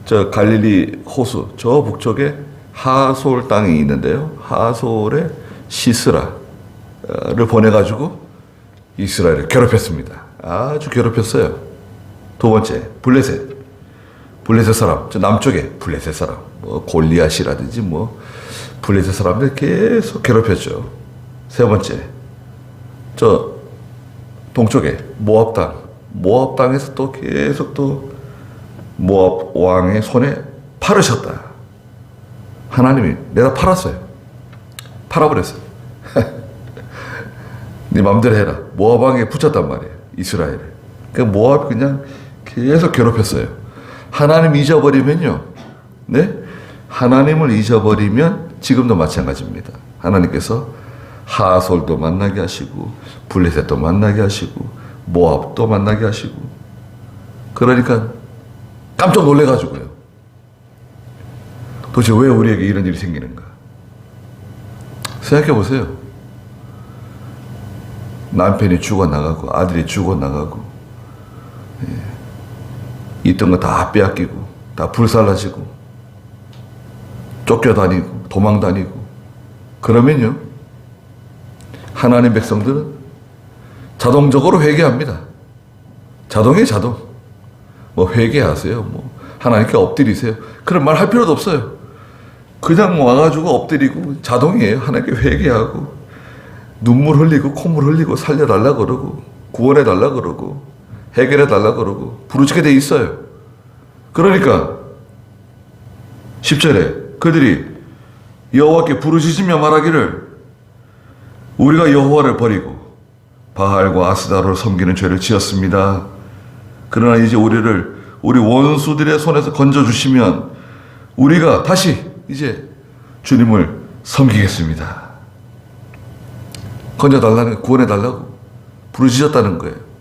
저 갈릴리 호수 저 북쪽에 하솔 땅이 있는데요. 하솔의 시스라를 보내가지고 이스라엘을 괴롭혔습니다. 아주 괴롭혔어요. 두 번째, 블레셋. 블레셋 사람, 저 남쪽에 블레셋 사람, 뭐 골리앗이라든지 뭐 블레셋 사람들 계속 괴롭혔죠. 세 번째, 저 동쪽에 모압 땅, 모압 땅에서 또 계속 또 모압 왕의 손에 팔으셨다. 하나님이 내가 팔았어요. 팔아버렸어요. 네 맘대로 해라. 모압 왕에 붙였단 말이에요. 이스라엘을. 그러니까 모압 그냥 계속 괴롭혔어요. 하나님 잊어버리면요. 네? 하나님을 잊어버리면 지금도 마찬가지입니다. 하나님께서 하솔도 만나게 하시고 블레셋도 만나게 하시고 모압도 만나게 하시고 그러니까 깜짝 놀래가지고요. 도대체 왜 우리에게 이런 일이 생기는가? 생각해 보세요. 남편이 죽어나가고 아들이 죽어나가고 있던 거 다 빼앗기고 다 불살라지고 쫓겨다니고 도망다니고 그러면요 하나님 백성들은 자동적으로 회개합니다. 자동이에요 자동. 뭐 회개하세요 뭐 하나님께 엎드리세요 그런 말 할 필요도 없어요. 그냥 와가지고 엎드리고 자동이에요. 하나님께 회개하고 눈물 흘리고 콧물 흘리고 살려달라 그러고 구원해달라 그러고 해결해달라 그러고 부르짖게 돼 있어요. 그러니까 10절에 그들이 여호와께 부르짖으며 말하기를 우리가 여호와를 버리고 바알과 아스다로를 섬기는 죄를 지었습니다. 그러나 이제 우리 원수들의 손에서 건져주시면 우리가 다시 이제 주님을 섬기겠습니다. 건져달라는 구원해달라고 부르짖었다는 거예요.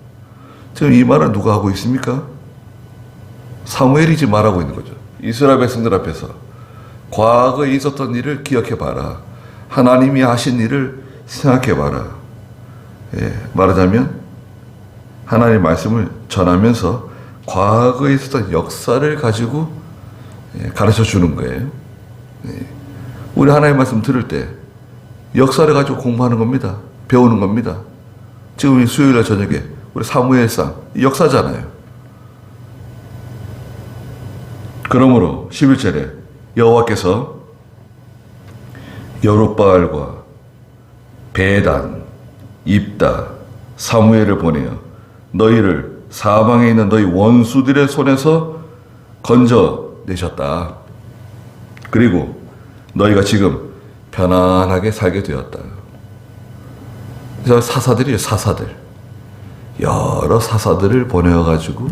지금 이 말은 누가 하고 있습니까? 사무엘이 지금 말하고 있는 거죠. 이스라엘 백성들 앞에서 과거에 있었던 일을 기억해봐라. 하나님이 하신 일을 생각해봐라. 말하자면 하나님의 말씀을 전하면서 과거에 있었던 역사를 가지고 가르쳐 주는 거예요. 우리 하나님의 말씀 들을 때 역사를 가지고 공부하는 겁니다. 배우는 겁니다. 지금 수요일날 저녁에 우리 사무엘상 역사잖아요. 그러므로 11절에 여호와께서 여룻바알과 베단, 입다, 사무엘을 보내어 너희를 사방에 있는 너희 원수들의 손에서 건져내셨다. 그리고 너희가 지금 편안하게 살게 되었다. 그래서 사사들이에요. 사사들. 여러 사사들을 보내어가지고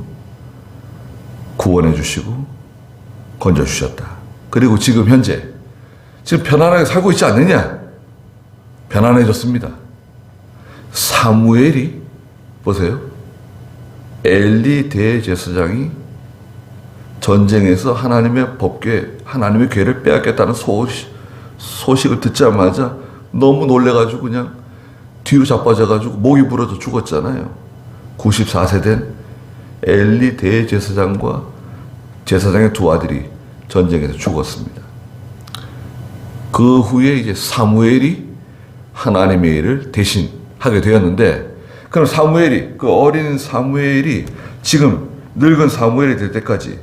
구원해 주시고 건져 주셨다. 그리고 지금 현재 지금 편안하게 살고 있지 않느냐? 편안해졌습니다. 사무엘이 보세요. 엘리 대제사장이 전쟁에서 하나님의 법궤, 하나님의 궤를 빼앗겠다는 소식을 듣자마자 너무 놀래가지고 그냥 뒤로 자빠져가지고 목이 부러져 죽었잖아요. 94세 된 엘리 대제사장과 제사장의 두 아들이 전쟁에서 죽었습니다. 그 후에 이제 사무엘이 하나님의 일을 대신 하게 되었는데, 그럼 사무엘이, 그 어린 사무엘이 지금 늙은 사무엘이 될 때까지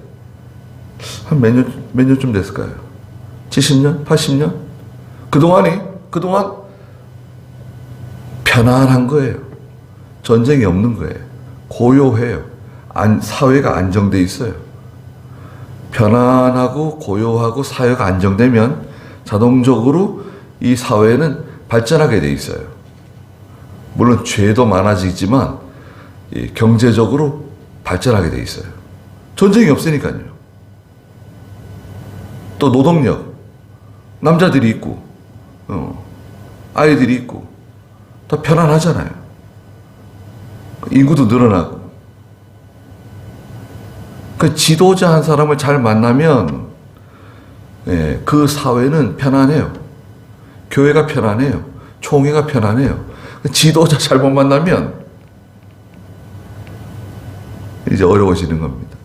한 몇 년쯤 됐을까요? 70년? 80년? 그동안 편안한 거예요. 전쟁이 없는 거예요. 고요해요. 사회가 안정돼 있어요. 편안하고 고요하고 사회가 안정되면 자동적으로 이 사회는 발전하게 돼 있어요. 물론 죄도 많아지지만 경제적으로 발전하게 돼 있어요. 전쟁이 없으니까요. 또 노동력, 남자들이 있고 아이들이 있고 더 편안하잖아요. 인구도 늘어나고. 그 지도자 한 사람을 잘 만나면 그 사회는 편안해요. 교회가 편안해요. 총회가 편안해요. 지도자 잘못 만나면 이제 어려워지는 겁니다.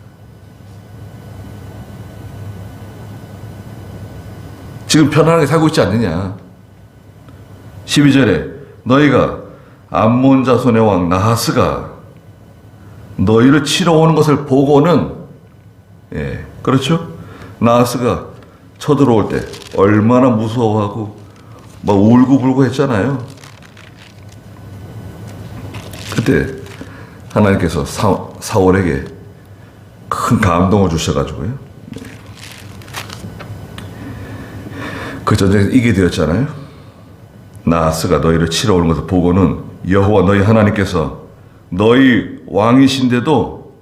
지금 편안하게 살고 있지 않느냐. 12절에 너희가 암몬 자손의 왕 나하스가 너희를 치러 오는 것을 보고는, 예, 그렇죠? 나하스가 쳐들어올 때 얼마나 무서워하고 막 울고불고 했잖아요. 그때 하나님께서 사울에게 큰 감동을 주셔가지고요. 그 전쟁에서 이기게 되었잖아요. 나하스가 너희를 치러 오는 것을 보고는 여호와 너희 하나님께서 너희 왕이신데도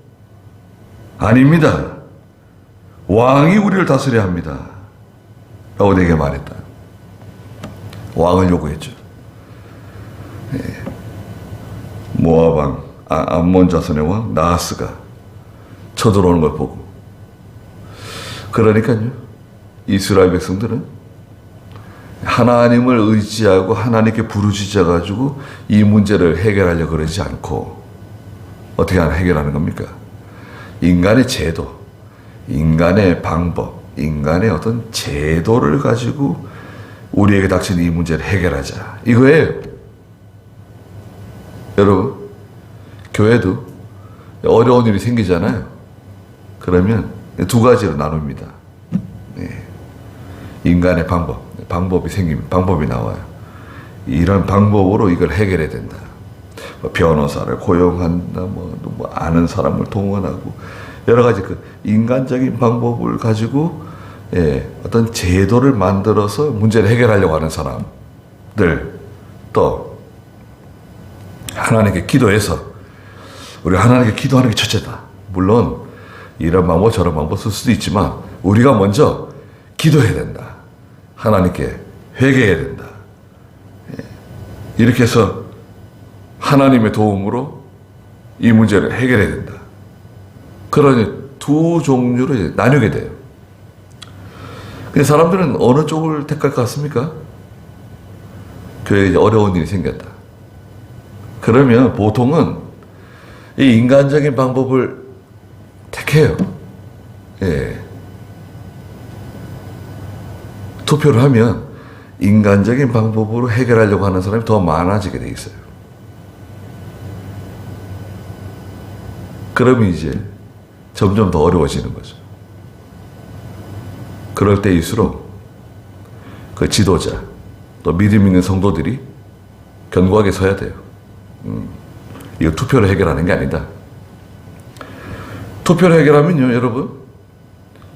아닙니다. 왕이 우리를 다스려야 합니다. 라고 내게 말했다. 왕을 요구했죠. 예. 모압 왕, 암몬 자손의 왕 나하스가 쳐들어오는 걸 보고. 그러니까요, 이스라엘 백성들은 하나님을 의지하고 하나님께 부르짖어 가지고 이 문제를 해결하려고 그러지 않고 어떻게 해결하는 겁니까? 인간의 제도, 인간의 방법, 인간의 어떤 제도를 가지고 우리에게 닥친 이 문제를 해결하자, 이거예요. 여러분, 교회도 어려운 일이 생기잖아요. 그러면 두 가지로 나눕니다. 네. 인간의 방법이 생기면 방법이 나와요. 이런 방법으로 이걸 해결해야 된다. 변호사를 고용한다, 뭐 아는 사람을 동원하고 여러 가지 그 인간적인 방법을 가지고, 예, 어떤 제도를 만들어서 문제를 해결하려고 하는 사람들, 또 하나님께 기도해서 우리가 하나님께 기도하는 게 첫째다. 물론 이런 방법 저런 방법 쓸 수도 있지만 우리가 먼저 기도해야 된다. 하나님께 회개해야 된다. 이렇게 해서 하나님의 도움으로 이 문제를 해결해야 된다. 그런 두 종류로 이제 나뉘게 돼요. 근데 사람들은 어느 쪽을 택할 것 같습니까? 교회에 이제 어려운 일이 생겼다. 그러면 보통은 이 인간적인 방법을 택해요. 예. 투표를 하면 인간적인 방법으로 해결하려고 하는 사람이 더 많아지게 돼 있어요. 그러면 이제 점점 더 어려워지는 거죠. 그럴 때일수록 그 지도자, 또 믿음 있는 성도들이 견고하게 서야 돼요. 이거 투표로 해결하는 게 아니다. 투표로 해결하면요, 여러분,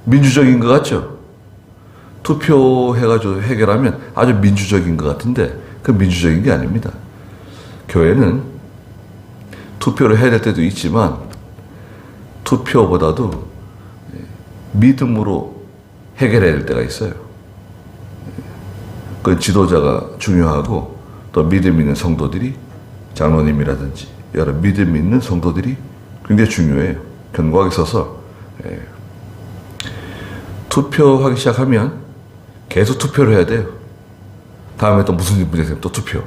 민주적인 것 같죠? 투표해가지고 해결하면 아주 민주적인 것 같은데 그 민주적인 게 아닙니다. 교회는 투표를 해야 될 때도 있지만 투표보다도 믿음으로 해결해야 될 때가 있어요. 그 지도자가 중요하고 또 믿음 있는 성도들이, 장로님이라든지 여러 믿음 있는 성도들이 굉장히 중요해요. 견고하게 서서 투표하기 시작하면 계속 투표를 해야 돼요. 다음에 또 무슨 문제 생기면 또 투표,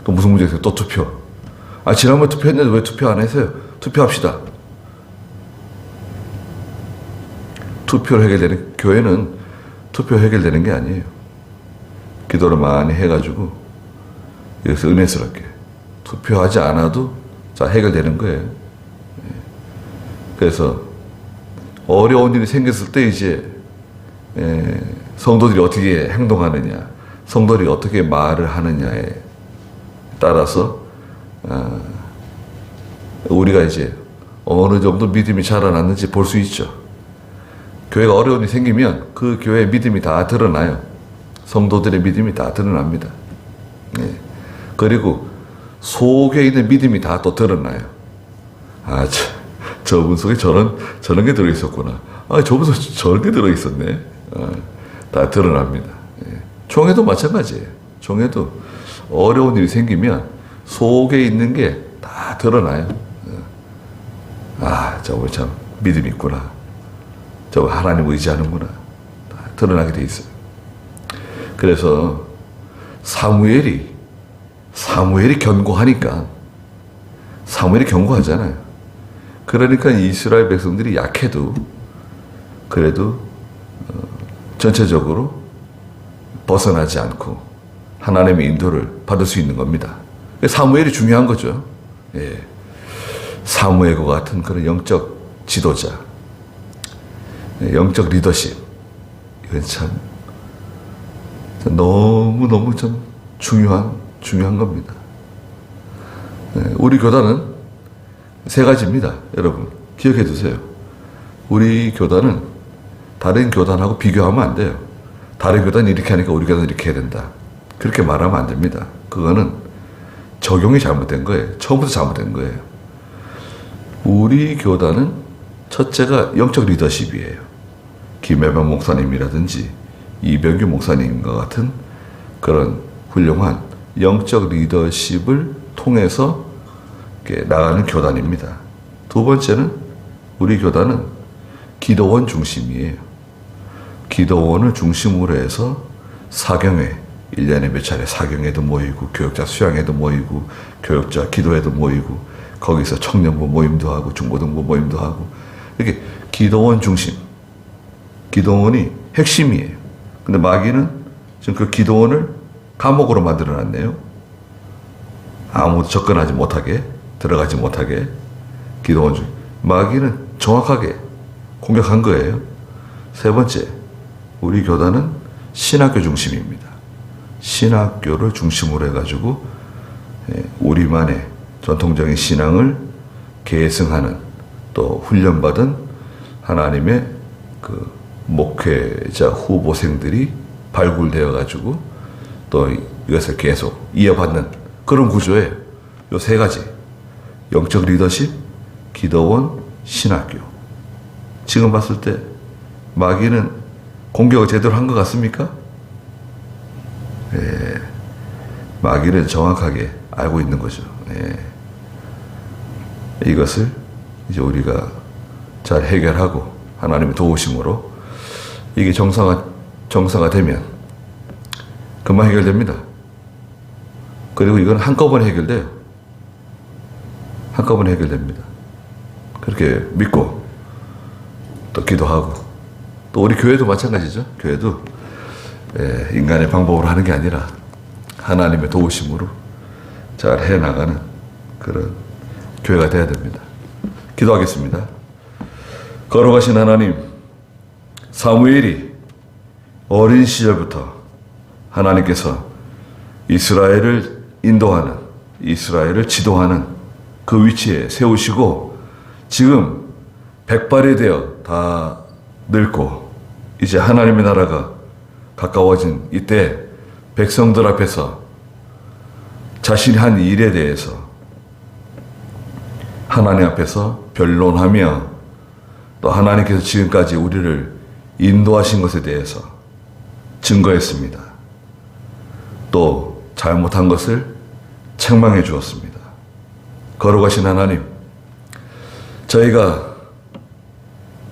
또 무슨 문제 생기면 또 투표. 아, 지난번에 투표했는데 왜 투표 안 했어요? 투표합시다. 투표를 해결되는, 교회는 투표 해결되는 게 아니에요. 기도를 많이 해가지고 여기서 은혜스럽게 투표하지 않아도 자 해결되는 거예요. 그래서 어려운 일이 생겼을 때 이제 성도들이 어떻게 행동하느냐, 성도들이 어떻게 말을 하느냐에 따라서 우리가 이제 어느 정도 믿음이 자라났는지 볼 수 있죠. 교회가 어려운 일이 생기면 그 교회의 믿음이 다 드러나요. 성도들의 믿음이 다 드러납니다. 그리고 속에 있는 믿음이 다 또 드러나요. 아, 저분 속에 저런 게 들어있었구나. 아, 저분 속에 저런 게 들어있었네. 다 드러납니다. 총회도 마찬가지예요. 총회도 어려운 일이 생기면 속에 있는 게 다 드러나요. 아, 저분 참 믿음이 있구나. 저분 하나님 의지하는구나. 다 드러나게 돼 있어요. 그래서 사무엘이 견고하니까, 사무엘이 견고하잖아요. 그러니까 이스라엘 백성들이 약해도 그래도 전체적으로 벗어나지 않고 하나님의 인도를 받을 수 있는 겁니다. 사무엘이 중요한 거죠. 예. 사무엘과 같은 그런 영적 지도자, 영적 리더십, 이건 참 너무너무 좀 중요한 겁니다. 우리 교단은 세 가지입니다. 여러분 기억해 두세요. 우리 교단은 다른 교단하고 비교하면 안 돼요. 다른 교단이 이렇게 하니까 우리 교단은 이렇게 해야 된다, 그렇게 말하면 안 됩니다. 그거는 적용이 잘못된 거예요. 처음부터 잘못된 거예요. 우리 교단은 첫째가 영적 리더십이에요. 김혜병 목사님이라든지 이병규 목사님과 같은 그런 훌륭한 영적 리더십을 통해서 이렇게 나가는 교단입니다. 두 번째는 우리 교단은 기도원 중심이에요. 기도원을 중심으로 해서 사경회, 1년에 몇 차례 사경회도 모이고, 교역자 수양회도 모이고, 교역자 기도회도 모이고, 거기서 청년부 모임도 하고, 중고등부 모임도 하고, 이렇게 기도원 중심, 기도원이 핵심이에요. 근데 마귀는 지금 그 기도원을 감옥으로 만들어 놨네요. 아무도 접근하지 못하게, 들어가지 못하게. 기도원 중 마귀는 정확하게 공격한 거예요. 세 번째, 우리 교단은 신학교 중심입니다. 신학교를 중심으로 해가지고 우리만의 전통적인 신앙을 계승하는, 또 훈련받은 하나님의 그 목회자 후보생들이 발굴되어 가지고 또 이것을 계속 이어받는 그런 구조예요. 요 세 가지, 영적 리더십, 기도원, 신학교. 지금 봤을 때 마귀는 공격을 제대로 한 것 같습니까? 예, 마귀는 정확하게 알고 있는 거죠. 예. 이것을 이제 우리가 잘 해결하고 하나님의 도우심으로 이게 정상화 되면 금방 해결됩니다. 그리고 이건 한꺼번에 해결돼요. 한꺼번에 해결됩니다. 그렇게 믿고 또 기도하고, 또 우리 교회도 마찬가지죠. 교회도 인간의 방법으로 하는 게 아니라 하나님의 도우심으로 잘 해나가는 그런 교회가 되어야 됩니다. 기도하겠습니다. 걸어가신 하나님, 사무엘이 어린 시절부터 하나님께서 이스라엘을 인도하는, 이스라엘을 지도하는 그 위치에 세우시고, 지금 백발이 되어 다 늙고 이제 하나님의 나라가 가까워진 이때 백성들 앞에서 자신이 한 일에 대해서 하나님 앞에서 변론하며, 또 하나님께서 지금까지 우리를 인도하신 것에 대해서 증거했습니다. 또 잘못한 것을 책망해 주었습니다. 걸어가신 하나님, 저희가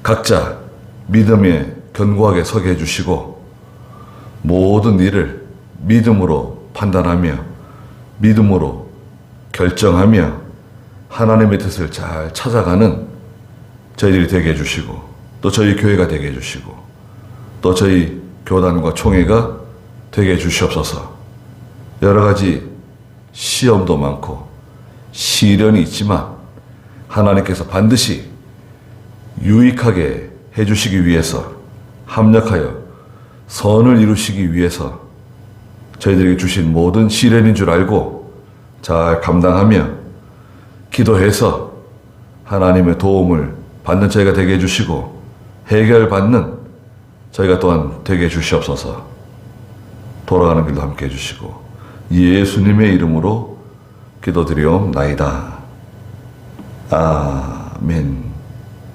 각자 믿음에 견고하게 서게 해주시고, 모든 일을 믿음으로 판단하며 믿음으로 결정하며 하나님의 뜻을 잘 찾아가는 저희들이 되게 해주시고, 또 저희 교회가 되게 해주시고, 또 저희 교단과 총회가 되게 해주시옵소서. 여러 가지 시험도 많고 시련이 있지만 하나님께서 반드시 유익하게 해주시기 위해서, 합력하여 선을 이루시기 위해서 저희들에게 주신 모든 시련인 줄 알고 잘 감당하며 기도해서 하나님의 도움을 받는 저희가 되게 해주시고, 해결받는 저희가 또한 되게 해주시옵소서. 돌아가는 길도 함께 해주시고, 예수님의 이름으로 기도드리옵나이다. 아멘.